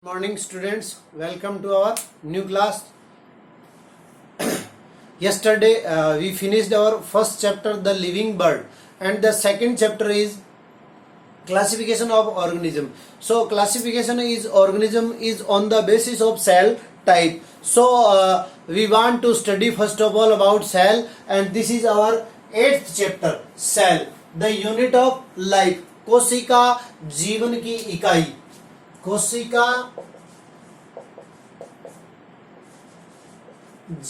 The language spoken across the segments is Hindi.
Morning students, welcome to our new class. Yesterday we finished our first chapter, the living bird, and the second chapter is classification of organism. So classification is organism is on the basis of cell type. So we want to study first of all about cell, and this is our 8th chapter, cell, the unit of life. कोशिका जीवन की इकाई, कोशिका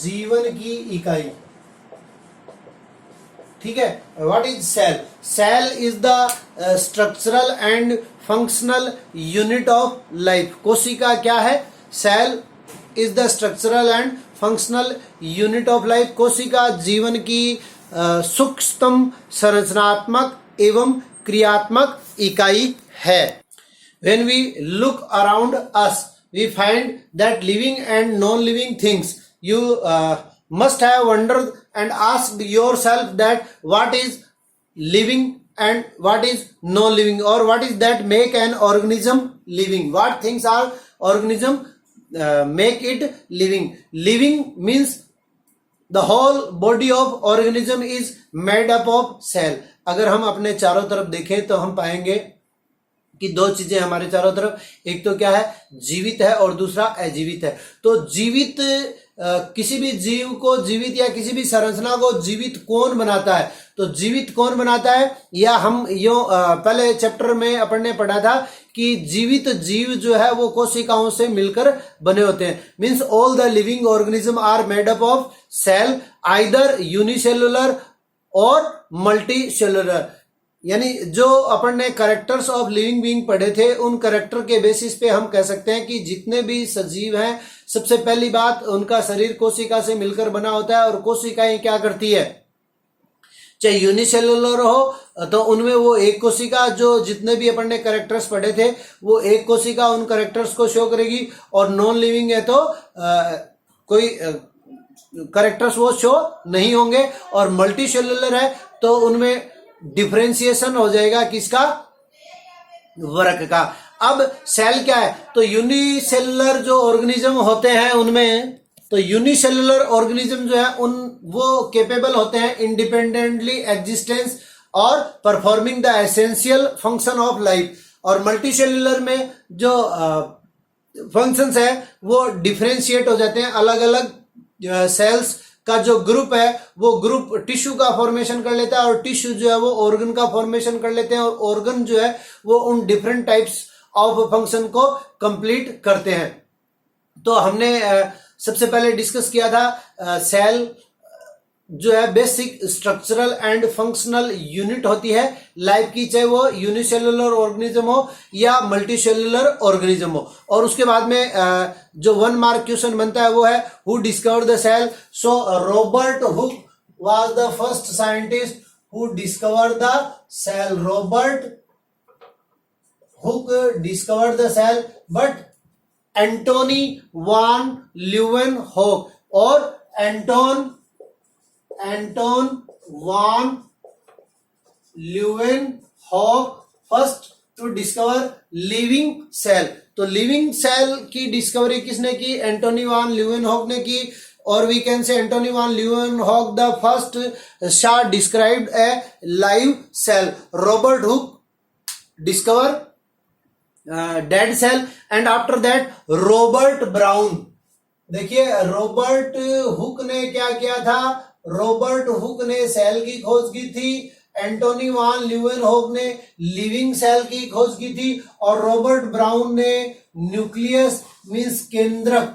जीवन की इकाई. ठीक है. What is cell? Cell is the structural and functional unit of life. कोशिका क्या है? Cell is the structural and functional unit of life. कोशिका जीवन की सूक्ष्मतम संरचनात्मक एवं क्रियात्मक इकाई है. When we look around us, we find that living and non-living things. You must have wondered and asked yourself that what is living and what is non-living, or what is that make an organism living. What things are organism make it living. Living means the whole body of organism is made up of cell. अगर हम अपने चारों तरफ देखें तो हम पाएंगे कि दो चीजें हमारे चारों तरफ, एक तो क्या है? जीवित है और दूसरा अजीवित है. तो जीवित किसी भी जीव को जीवित या किसी भी संरचना को जीवित कौन बनाता है? तो जीवित कौन बनाता है, या हम यो पहले चैप्टर में अपन ने पढ़ा था कि जीवित जीव जो है वो कोशिकाओं से मिलकर बने होते हैं. Means all the living organism are made up of cell, either unicellular और मल्टी सेलुलर. यानी जो अपन ने कैरेक्टर्स ऑफ लिविंग बीइंग पढ़े थे, उन कैरेक्टर के बेसिस पे हम कह सकते हैं कि जितने भी सजीव हैं, सबसे पहली बात उनका शरीर कोशिका से मिलकर बना होता है. और कोशिकाएं क्या करती है? चाहे यूनिसेलुलर हो तो उनमें वो एक कोशिका, जो जितने भी अपन ने कैरेक्टर्स पढ़े थे वो एक कोशिका उन कैरेक्टर्स को शो करेगी. और नॉन लिविंग है तो कोई कैरेक्टर्स वो शो नहीं होंगे. और मल्टी सेलुलर है तो उनमें डिफरेंशिएशन हो जाएगा किसका? वर्ग का. अब सेल क्या है? तो यूनिसेलुलर जो ऑर्गेनिज्म होते हैं उनमें, तो यूनिसेलुलर ऑर्गेनिज्म जो है उन वो केपेबल होते हैं इंडिपेंडेंटली एग्जिस्टेंस और performing the essential function of life. और मल्टीसेलुलर में जो फंक्शंस है वो डिफरेंशिएट हो जाते हैं. अलग अलग सेल्स का जो ग्रुप है वो ग्रुप टिश्यू का फॉर्मेशन कर लेता है, और टिश्यू जो है वो ऑर्गन का फॉर्मेशन कर लेते हैं, और ऑर्गन जो है वो उन डिफरेंट टाइप्स ऑफ फंक्शन को कंप्लीट करते हैं. तो हमने सबसे पहले डिस्कस किया था सेल जो है basic structural and functional unit होती है लाइफ की, चाहे वो यूनिसेलुलर ऑर्गेनिज्म हो या मल्टीसेलुलर ऑर्गेनिज्म हो. और उसके बाद में जो 1 मार्क क्वेश्चन बनता है वो है who discovered the cell. So Robert Hooke was the first scientist who discovered the cell. Robert Hooke discovered the cell, but Antonie van Leeuwenhoek और Anton van Leeuwenhoek first to discover living cell. तो लिविंग सेल की डिस्कवरी किसने की? एंटोनी वान ल्यूवेनहॉक ने की. और we can say Antonie van Leeuwenhoek the first saw described a live cell. Robert Hooke discover dead cell, and after that Robert Brown. देखिए रॉबर्ट हुक ने क्या किया था? रॉबर्ट हुक ने सेल की खोज की थी, एंटोनी वान ल्यूवेनहॉक ने लिविंग सेल की खोज की थी, और रॉबर्ट ब्राउन ने न्यूक्लियस मींस केंद्रक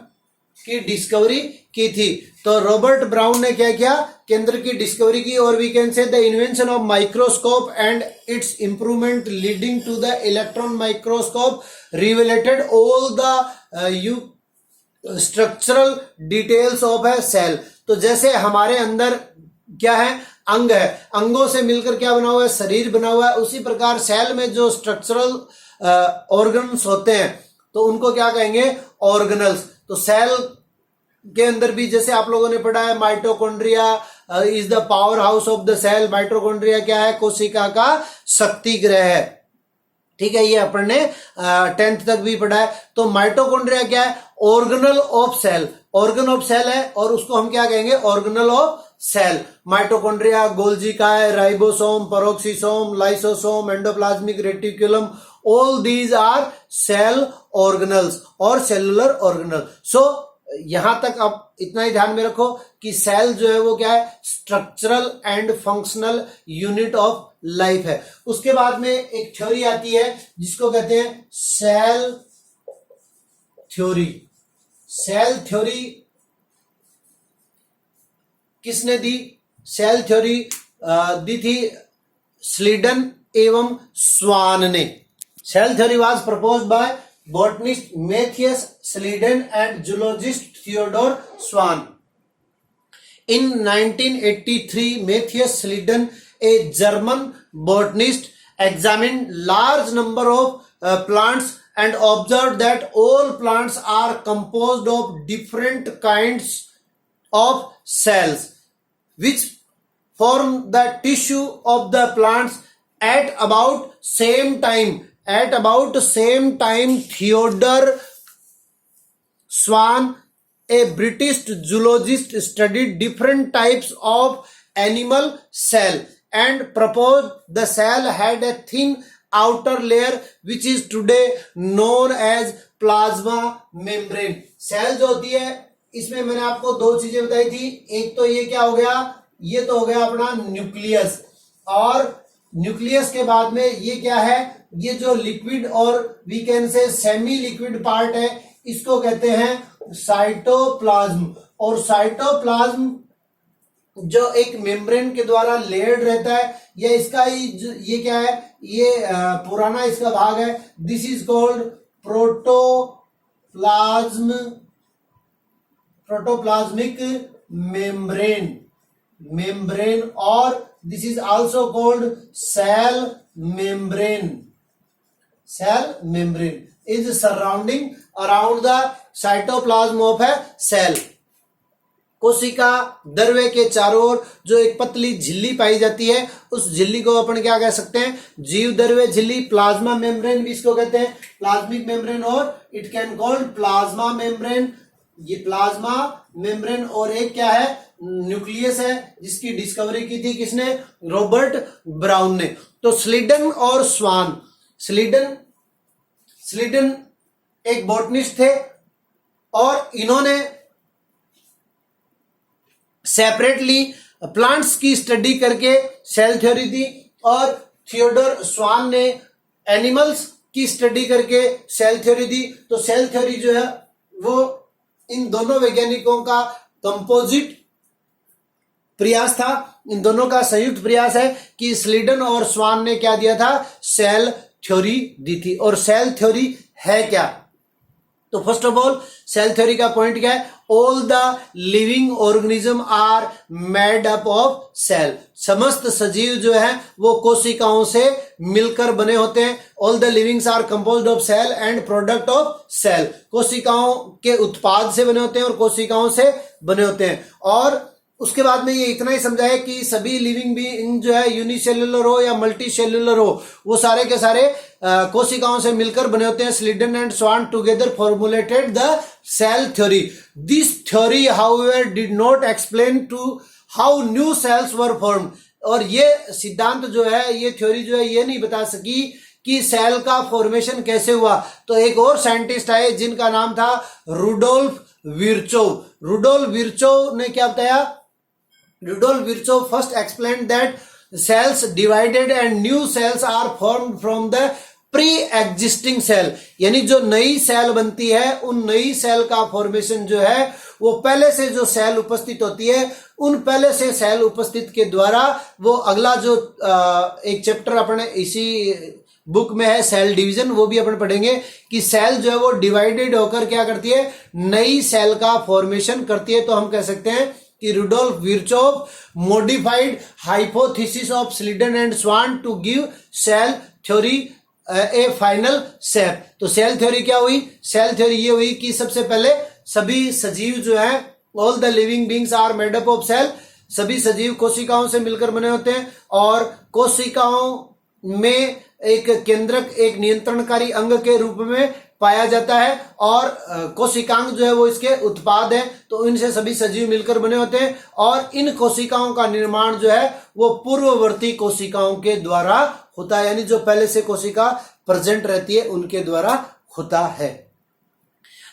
की डिस्कवरी की थी. तो रॉबर्ट ब्राउन ने क्या किया? केंद्र की डिस्कवरी की. और we can say the invention of microscope and its improvement leading to the electron microscope revealed all the structural details of a cell. तो जैसे हमारे अंदर क्या है? अंग है, अंगों से मिलकर क्या बना हुआ है? शरीर बना हुआ है. उसी प्रकार सेल में जो स्ट्रक्चरल ऑर्गन्स होते हैं तो उनको क्या कहेंगे? ऑर्गेनल्स. तो सेल के अंदर भी जैसे आप लोगों ने पढ़ा है mitochondria is the power house of the cell. Mitochondria क्या है? कोशिका का शक्ति गृह है. ठीक है, ये अपन ने 10th तक भी पढ़ा है। तो माइटोकॉन्ड्रिया क्या है? Organelle of cell, organ of cell है और उसको हम क्या कहेंगे? Organelle of cell. Mitochondria, Golgi काय, ribosome, peroxisome, lysosome, endoplasmic reticulum, all these are cell organelles और सेलुलर ऑर्गेनल। सो यहां तक अब इतना ही ध्यान में रखो कि सेल जो है वो क्या है? Structural and functional unit of life है। उसके बाद में एक थ्योरी आती है जिसको कहते हैं सेल थ्योरी। सेल थ्योरी किसने दी? सेल थ्योरी दी थी स्लीडन एवं स्वान ने। Cell theory was proposed by botanist Matthias Sleden and zoologist Theodor Swan. In 1983, Matthias Sleden, a German botanist, examined large number of plants and observed that all plants are composed of different kinds of cells, which form the tissue of the plants at about same time. At about same time, Theodor Swan, a British zoologist, studied different types of animal cell and proposed the cell had a thin outer layer which is today known as plasma membrane. Cell जो होती है इसमें मैंने आपको दो चीजें बताई थी। एक तो ये क्या हो गया? ये तो हो गया अपना न्यूक्लियस, और न्यूक्लियस के बाद में ये क्या है? ये जो लिक्विड और we can say semi liquid part है इसको कहते हैं साइटोप्लाज्म। और साइटोप्लाज्म जो एक मेम्ब्रेन के द्वारा लेयर्ड रहता है, या इसका ही ये क्या है? ये पुराना इसका भाग है। This is called protoplasmic membrane और this is also called cell membrane is surrounding around the cytoplasm of a cell. कोशिका द्रव्य के चारों ओर जो एक पतली झिल्ली पाई जाती है उस झिल्ली को अपन क्या कह सकते हैं? जीव द्रव्य झिल्ली। प्लाज्मा मेम्ब्रेन भी इसको कहते हैं, प्लाज्मिक मेम्ब्रेन, और it can called plasma membrane. ये प्लाज्मा मेम्ब्रेन और एक क्या है? न्यूक्लियस है, जिसकी डिस्कवरी की थी किसने? रॉबर्ट ब्राउन ने। तो स्लीडन और स्वान, स्लीडन एक बॉटनिस्ट थे और इन्होंने सेपरेटली प्लांट्स की स्टडी करके सेल थ्योरी दी, और थियोडोर स्वान ने एनिमल्स की स्टडी करके सेल थ्योरी दी। तो सेल थ्योरी जो है वो इन दोनों वैज्ञानिकों का कंपोजिट प्रयास था, इन दोनों का संयुक्त प्रयास है कि स्लीडन और स्वान ने क्या दिया था? सेल थ्योरी दी थी। और सेल थ्योरी है क्या? तो first of all cell theory का पॉइंट क्या है? All the living organism are made up of cell. समस्त सजीव जो है वो कोशिकाओं से मिलकर बने होते हैं। All the livings are composed of cell and product of cell. कोशिकाओं के उत्पाद से बने होते हैं और कोशिकाओं से बने होते हैं। और उसके बाद में ये इतना ही समझाया कि सभी लिविंग बीइंग जो है यूनिसेल्युलर हो या मल्टी सेल्युलर हो, वो सारे के सारे कोशिकाओं से मिलकर बने होते हैं। Schleiden and Schwann together formulated the cell theory. This theory however did not explain to how new cells were formed. और ये सिद्धांत जो है, ये थ्योरी जो है, ये नहीं बता सकी कि सेल का फॉर्मेशन कैसे हुआ। तो एक और साइंटिस्ट आए जिनका नाम था रुडोल्फ विर्चोव। रुडोल्फ विर्चोव ने क्या बताया? Rudolf Virchow first explained that cells divided and new cells are formed from the pre-existing cell। यानी जो नई सेल बनती है उन नई सेल का फॉर्मेशन जो है वो पहले से जो सेल उपस्थित होती है उन पहले से सेल उपस्थित के द्वारा वो अगला जो एक चैप्टर अपने इसी बुक में है सेल डिवीजन, वो भी अपन पढ़ेंगे कि सेल जो है वो डिवाइडेड होकर क्या करती है? नई सेल का फॉर्मेशन करती है। तो हम कह सकते हैं कि Rudolf Virchow modified hypothesis of Schleiden and Schwann to give cell theory a final shape. तो सेल थ्योरी क्या हुई? सेल थ्योरी ये हुई कि सबसे पहले सभी सजीव जो है, all the living beings are made up of cell. सभी सजीव कोशिकाओं से मिलकर बने होते हैं और कोशिकाओं में एक केंद्रक, एक नियंत्रणकारी अंग के रूप में पाया जाता है और कोशिकांग जो है वो इसके उत्पाद है। तो इनसे सभी सजीव मिलकर बने होते हैं और इन कोशिकाओं का निर्माण जो है वो पूर्ववर्ती कोशिकाओं के द्वारा होता है, यानी जो पहले से कोशिका प्रेजेंट रहती है उनके द्वारा होता है।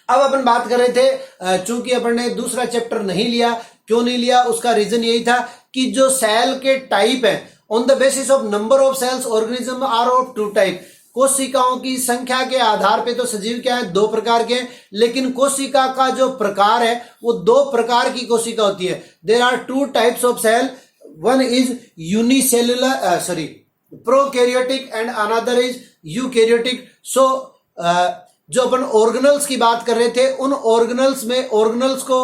अब अपन बात कर रहे थे, चूंकि अपन ने दूसरा चैप्टर नहीं लिया, क्यों नहीं लिया, उसका रीजन यही था कि जो सेल के टाइप है, on the basis of number of cells organism are of two type. कोशिकाओं की संख्या के आधार पे तो सजीव क्या है, दो प्रकार के हैं, लेकिन कोशिका का जो प्रकार है वो दो प्रकार की कोशिका होती है। There are two types of cell, one is unicellular prokaryotic and another is eukaryotic. So जो अपन ऑर्गेनल्स की बात कर रहे थे, उन ऑर्गेनल्स में ऑर्गेनल्स को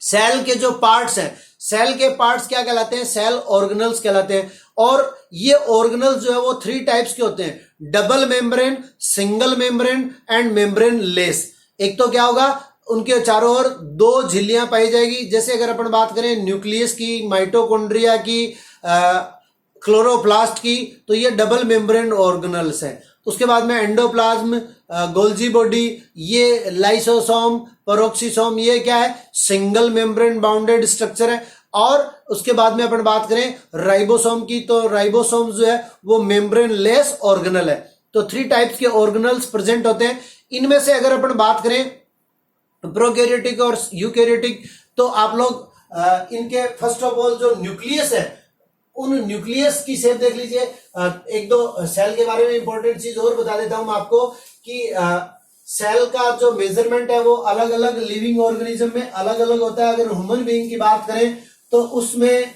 सेल के जो पार्ट्स हैं, सेल के पार्ट्स क्या कहलाते हैं, सेल ऑर्गेनल्स कहलाते हैं। और ये ऑर्गेनल्स जो है वो थ्री टाइप्स के होते हैं, double membrane, single membrane and membrane less. एक तो क्या होगा, उनके चारों ओर दो झिल्लियां पाई जाएगी। जैसे अगर अपन बात करें न्यूक्लियस की, माइटोकॉन्ड्रिया की, क्लोरोप्लास्ट की, तो ये डबल मेम्ब्रेन ऑर्गेनल्स हैं। उसके बाद में एंडोप्लाज्म, गोल्जी बॉडी, ये लाइसोसोम, पेरोक्सिसोम, ये क्या है, सिंगल मेम्ब्रेन बाउंडेड स्ट्रक्चर है। और उसके बाद में अपन बात करें राइबोसोम की, तो राइबोसोम जो है वो मेम्ब्रेन लेस ऑर्गेनल है। तो थ्री टाइप्स के ऑर्गेनल्स प्रेजेंट होते हैं। इनमें से अगर अपन बात करें प्रोकैरियोटिक और यूकैरियोटिक, तो आप लोग इनके फर्स्ट ऑफ ऑल जो न्यूक्लियस है, उन न्यूक्लियस की शेप देख लीजिए। एक दो सेल के बारे में इंपॉर्टेंट चीज और बता देता हूं आपको कि सेल का जो मेजरमेंट है वो अलग अलग लिविंग ऑर्गेनिज्म में अलग अलग होता है। अगर ह्यूमन बीइंग की बात करें तो उसमें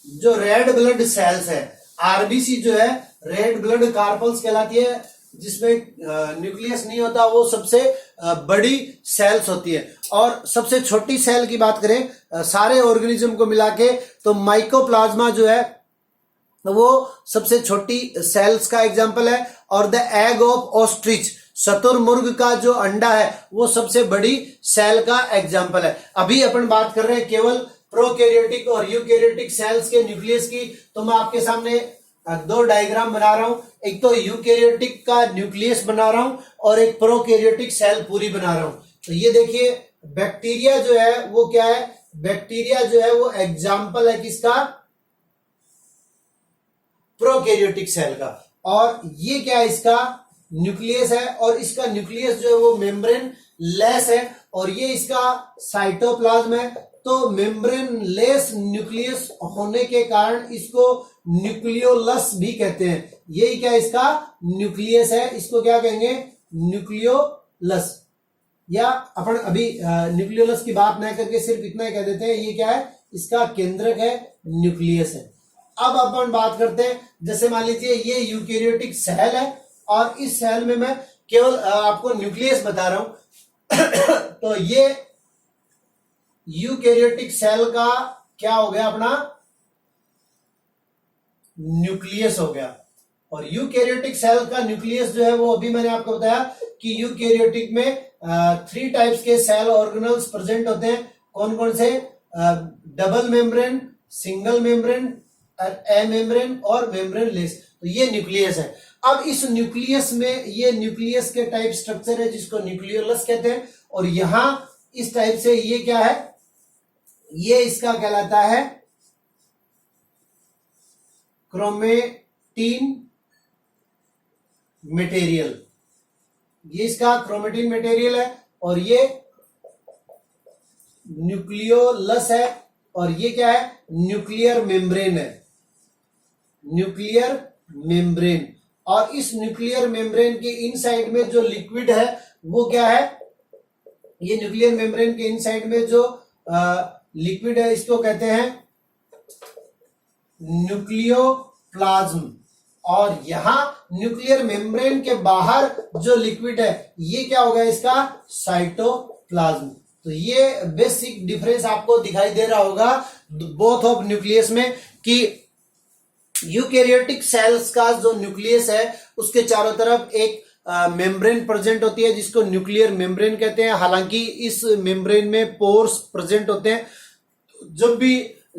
जो रेड ब्लड सेल्स है, आरबीसी जो है रेड ब्लड कार्पल्स कहलाती है, जिसमें न्यूक्लियस नहीं होता, वो सबसे बड़ी सेल्स होती है। और सबसे छोटी सेल की बात करें सारे ऑर्गेनिज्म को मिला के, तो माइकोप्लाज्मा जो है वो सबसे छोटी सेल्स का एग्जांपल है। और द एग ऑफ ऑस्ट्रिच, शतुरमुर्ग का जो अंडा है वो सबसे बड़ी सेल का एग्जांपल है। अभी अपन बात कर रहे हैं केवल प्रोकैरियोटिक और यूकैरियोटिक सेल्स के न्यूक्लियस की। तो मैं आपके सामने दो डायग्राम बना रहा हूं, एक तो यूकैरियोटिक का न्यूक्लियस बना रहा हूं और एक प्रोकैरियोटिक सेल पूरी बना रहा हूं। तो ये देखिए, बैक्टीरिया जो है वो क्या है, बैक्टीरिया जो है वो एग्जाम्पल है किसका, प्रोकैरियोटिक सेल का। और ये क्या है, इसका न्यूक्लियस है और इसका न्यूक्लियस जो है वो मेम्ब्रेन लेस है और ये इसका साइटोप्लाज्म है। तो मेम्ब्रेन लेस न्यूक्लियस होने के कारण इसको न्यूक्लियोलस भी कहते हैं। यही क्या इसका न्यूक्लियस है, इसको क्या कहेंगे, न्यूक्लियोलस। या अपन अभी न्यूक्लियोलस की बात न करके सिर्फ इतना ही कह देते हैं, ये क्या है, इसका केंद्रक है, न्यूक्लियस है। अब अपन बात करते हैं, जैसे मान लीजिए ये यूकैरियोटिक सेल है और इस सेल में मैं केवल आपको न्यूक्लियस बता रहा हूं तो ये यूकैरियोटिक सेल का क्या हो गया, अपना न्यूक्लियस हो गया। और यूकैरियोटिक सेल का न्यूक्लियस जो है वो अभी मैंने आपको बताया कि यूकैरियोटिक में थ्री टाइप्स के सेल ऑर्गेनल्स प्रेजेंट होते हैं। कौन कौन से, डबल मेम्ब्रेन, सिंगल मेम्ब्रेन, ए मेम्ब्रेन और मेम्ब्रेन लेस। तो ये न्यूक्लियस है। अब इस न्यूक्लियस में ये न्यूक्लियस के टाइप स्ट्रक्चर है जिसको न्यूक्लियोलस कहते हैं। और यहां इस टाइप से ये क्या है, ये इसका कहलाता है क्रोमेटिन मटेरियल। ये इसका क्रोमेटिन मटेरियल है और ये न्यूक्लियोलस है और ये क्या है, न्यूक्लियर मेम्ब्रेन है, न्यूक्लियर मेम्ब्रेन। और इस न्यूक्लियर मेम्ब्रेन के इनसाइड में जो लिक्विड है वो क्या है, ये न्यूक्लियर मेम्ब्रेन के इनसाइड में जो लिक्विड है इसको कहते हैं न्यूक्लियोप्लाज्म। और यहां न्यूक्लियर मेम्ब्रेन के बाहर जो लिक्विड है ये क्या होगा, इसका साइटोप्लाज्म। तो ये बेसिक डिफरेंस आपको दिखाई दे रहा होगा बोथ ऑफ न्यूक्लियस में कि यूकैरियोटिक सेल्स का जो न्यूक्लियस है उसके चारों तरफ एक मेम्ब्रेन प्रेजेंट होती है जिसको न्यूक्लियर मेम्ब्रेन कहते हैं। हालांकि इस मेम्ब्रेन में पोर्स प्रेजेंट होते हैं, जब भी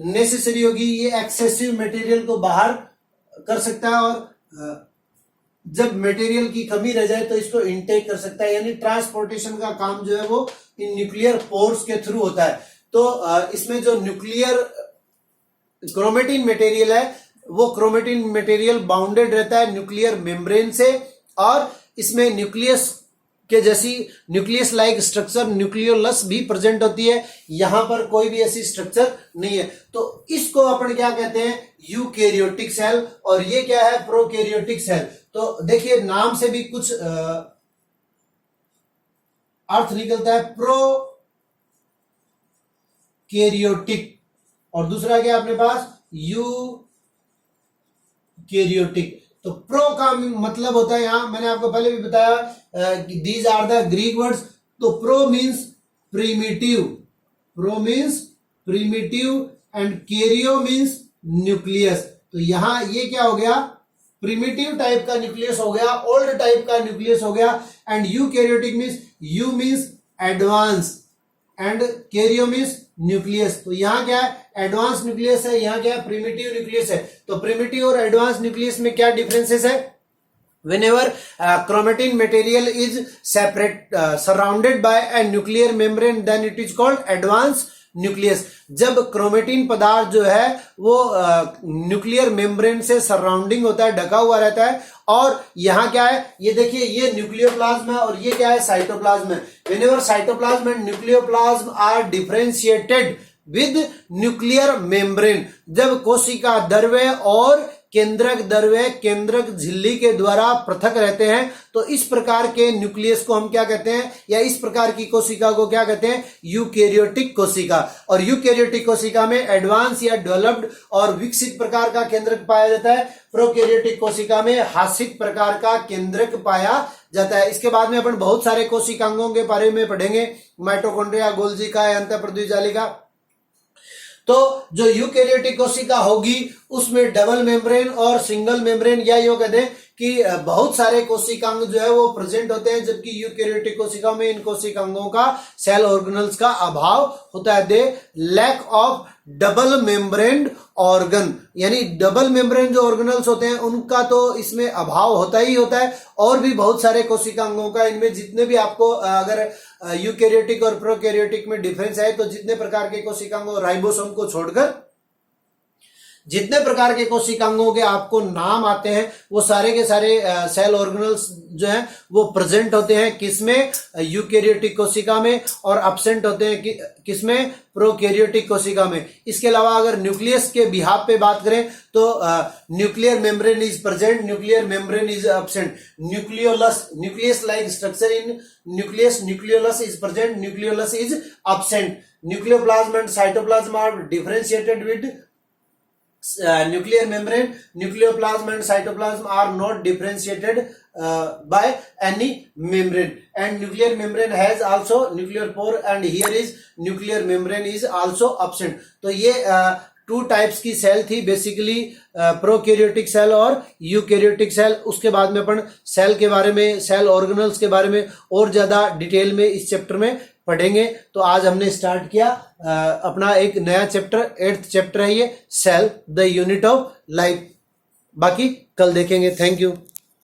नेसेसरी होगी ये एक्सेसिव मटेरियल को बाहर कर सकता है और जब मटेरियल की कमी रह जाए तो इसको इनटेक कर सकता है, यानी ट्रांसपोर्टेशन का काम जो है वो इन न्यूक्लियर पोर्स के थ्रू होता है। तो इसमें जो न्यूक्लियर क्रोमेटिन मटेरियल है वो क्रोमेटिन मटेरियल बाउंडेड रहता है न्यूक्लियर मेम्ब्रेन से, और इसमें न्यूक्लियस के जैसी न्यूक्लियस लाइक स्ट्रक्चर न्यूक्लियोलस भी प्रेजेंट होती है। यहां पर कोई भी ऐसी स्ट्रक्चर नहीं है। तो इसको अपन क्या कहते हैं, यूकैरियोटिक सेल, और ये क्या है, प्रोकैरियोटिक सेल। तो देखिए नाम से भी कुछ अर्थ निकलता है, प्रोकैरियोटिक, और दूसरा क्या अपने पास, यूकैरियोटिक। तो प्रो का मतलब होता है, यहां मैंने आपको पहले भी बताया these are the Greek words. तो pro means primitive, pro means primitive and karyo means nucleus. तो यहां ये क्या हो गया, प्रीमिटिव टाइप का न्यूक्लियस हो गया, ओल्ड टाइप का न्यूक्लियस हो गया, and eukaryotic means you means advance and karyo means nucleus. तो यहां क्या है, एडवांस न्यूक्लियस है, यहां क्या है, प्रिमिटिव न्यूक्लियस है। तो प्रिमिटिव और एडवांस न्यूक्लियस में क्या डिफरेंसेस है, whenever chromatin material is separate surrounded by a nuclear membrane then it is called advanced nucleus. जब क्रोमेटिन पदार्थ जो है वो न्यूक्लियर मेम्ब्रेन से सराउंडिंग होता है, ढका हुआ रहता है, और यहां क्या है, ये देखिए ये न्यूक्लियोप्लाज्म है और ये क्या है, साइटोप्लाज्म है। Whenever cytoplasm and nucleoplasm are differentiated with nuclear membrane, जब कोशिका द्रव्य और केंद्रक द्रव्य केंद्रक झिल्ली के द्वारा पृथक रहते हैं, तो इस प्रकार के न्यूक्लियस को हम क्या कहते हैं, या इस प्रकार की कोशिका को क्या कहते हैं, यूकैरियोटिक कोशिका। और यूकैरियोटिक कोशिका में एडवांस या डेवलप्ड और विकसित प्रकार का केंद्रक पाया जाता है, प्रोकैरियोटिक कोशिका में हासित प्रकार का केंद्रक पाया जाता है। इसके बाद में अपन बहुत सारे कोशिकांगों के बारे में पढ़ेंगे, माइटोकॉन्ड्रिया, गोल्जी का, अंतःप्रद्युजालिका। तो जो यूकैरियोटिक कोशिका होगी उसमें डबल मेम्ब्रेन और सिंगल मेम्ब्रेन, या यूं कहते हैं कि बहुत सारे कोशिकांग जो है वो प्रेजेंट होते हैं, जबकि यूकैरियोटिक कोशिकाओं में इन कोशिकांगों का सेल ऑर्गेनल्स का अभाव होता है। They lack of double membrane organ, यानी डबल मेम्ब्रेन जो ऑर्गेनल्स होते हैं उनका तो इसमें अभाव होता ही होता है, और भी बहुत सारे कोशिकांगों का, इनमें जितने भी आपको अगर यूकैरियोटिक और प्रोकैरियोटिक में डिफरेंस है, तो जितने प्रकार के कोशिकांगों, राइबोसोम को छोड़कर जितने प्रकार के कोशिकांगों के आपको नाम आते हैं, वो सारे के सारे सेल ऑर्गेनल्स जो हैं वो प्रेजेंट होते हैं किसमें, यूकैरियोटिक कोशिका में, और एब्सेंट होते हैं किसमें, प्रोकैरियोटिक कोशिका में। इसके अलावा अगर न्यूक्लियस के बिहाफ पे बात करें तो nuclear membrane is present, nuclear membrane is absent, nucleolus nucleus like structure in nucleus, nucleolus is present, nucleolus is absent. Nucleoplasm and cytoplasm are differentiated with nuclear membrane, nucleoplasm and cytoplasm are not differentiated by any membrane, and nuclear membrane has also nuclear pore, and here is nuclear membrane is also absent। तो ये टू टाइप्स की सेल थी बेसिकली, प्रोकैरियोटिक सेल और यूकैरियोटिक सेल। उसके बाद में अपन सेल के बारे में, सेल ऑर्गेनल्स के बारे में और ज्यादा डिटेल में इस चैप्टर में पढ़ेंगे। तो आज हमने स्टार्ट किया अपना एक नया चैप्टर, 8th चैप्टर है ये, cell the unit of life. बाकी कल देखेंगे। Thank you.